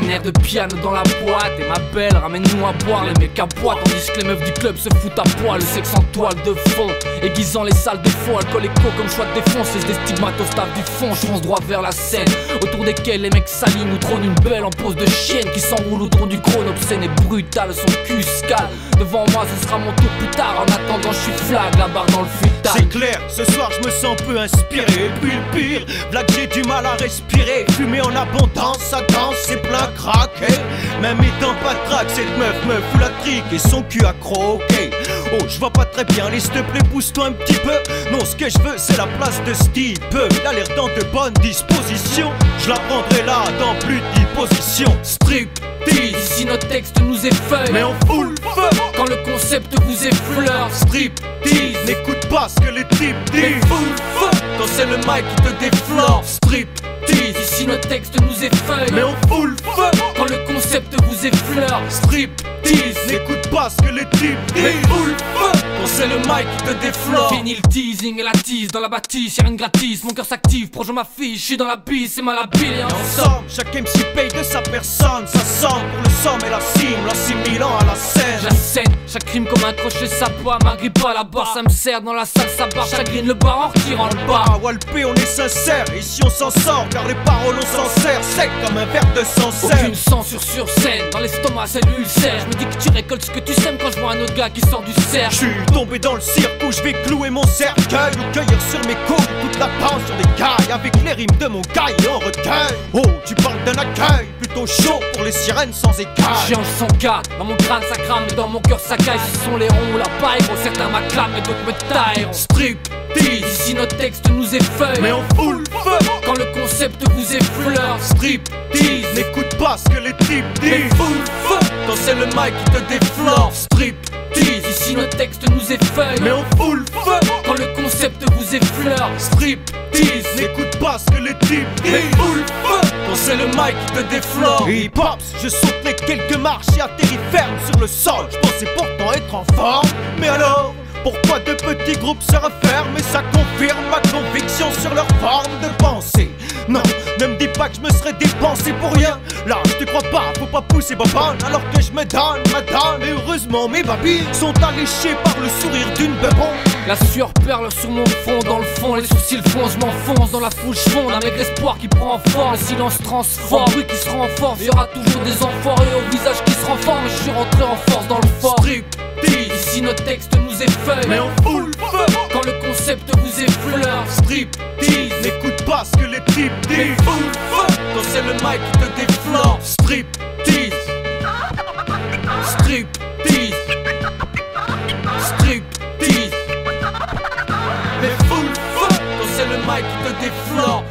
Un air de piano dans la boîte et ma belle ramène-nous à boire. Les mecs à boire tandis que les meufs du club se foutent à poil. Le sexe en toile de fond, aiguisant les salles de fond. Alcool écho comme choix de défonce, c'est des stigmates au staff du fond. Je fonce droit vers la scène, autour desquels les mecs s'alignent. Nous trône une belle en pose de chienne qui s'enroule autour du crâne obscène et brutal. Son cul scale, devant moi ce sera mon tour plus tard. En attendant je suis flag, la barre dans le futal. C'est clair, ce soir je me sens peu inspiré. Et puis le pire, là que j'ai du mal à respirer. Fumer en abondance, ça danse, c'est plein craqué. Même étant pas de trac, cette meuf me fout la trique et son cul a croqué. Oh, je vois pas très bien, s'il te plaît, pousse-toi un petit peu. Non, ce que je veux, c'est la place de ce type. Il a l'air dans de bonnes dispositions. Je la prendrai là, dans plus de 10 positions. Striptease, ici nos textes nous effeuillent, mais on fout le feu quand le concept vous effleure. Striptease, n'écoute pas ce que les types disent, mais fout le feu quand c'est le mic qui te déflore. Striptease, ici nos textes nous effeuillent, mais on fout le feu quand le concept vous effleure. Striptease, n'écoute pas ce que les types disent, mais fout le feu quand c'est le mic qui te déflore. Fini le teasing et la tease dans la bâtisse, y'a rien de gratis. Mon cœur s'active, proche de ma fille, je suis dans la bise, c'est malhabile et ensemble. Chaque MC paye de sa personne, ça semble pour le somme et la cime, la 6000 ans à la scène. J'assène, chaque crime comme un crochet ça boit, m'agrippe pas la barre, ça me sert dans la salle, ça barre, chagrine le bar en retirant le bar. Ah Walpé on est sincère, ici on s'en sort, car les paroles on s'en sert, sec comme un verre de Sancerre. Aucune censure sur scène, dans l'estomac c'est l'ulcère. Je me dis que tu récoltes ce que tu sèmes quand je vois un autre gars qui sort du cercle. Je suis tombé dans le cirque où je vais clouer mon cercueil ou cueillir sur mes coudes toute la danse sur des cailles avec les rimes de mon gars et en recueil. Oh, tu parles d'un accueil plutôt chaud pour les sirènes sans écailles. J'ai un 104, dans mon crâne ça crame et dans mon cœur ça caille. Ce sont les ronds ou la paille, gros certains m'acclament et d'autres me taillent. Striptease, ici nos textes nous effeuillent, mais on fout le feu quand le concept vous effleure. Striptease, n'écoute pas ce que les types disent, mais fout le feu quand c'est le mic qui te déflore. Striptease, ici nos textes nous effeuillent, mais on fout le feu quand le concept vous effleure. Striptease, n'écoute pas ce que les types disent, mais fout le feu quand c'est le mic qui te déflore. Et pops, je sauterai quelques marches et atterris ferme sur le sol. Je pensais pourtant être en forme, mais alors pourquoi de petits groupes se referment? Et ça confirme ma conviction sur leur forme de pensée. Non, ne me dis pas que je me serais dépensé pour rien. Là, je te crois pas, faut pas pousser babane alors que je me donne, madame. Et heureusement mes babis sont alléchés par le sourire d'une bebon. La sueur perle sur mon front, dans le fond, les sourcils foncent, je m'enfonce dans la foule, je fonde. Un maigre espoir qui prend forme, le silence transforme, bruit qui se renforce. Il y aura toujours des enfoirés au visage qui se renforment. Je suis rentré en force dans le fort. Striptease, ici nos textes nous effeuillent, mais on fout le feu quand le concept vous effleure. Striptease, n'écoute pas ce que les types disent, mais fout le feu quand c'est le mic qui te déflore. Striptease, striptease, striptease, mais fout le feu quand c'est le mic qui te déflore.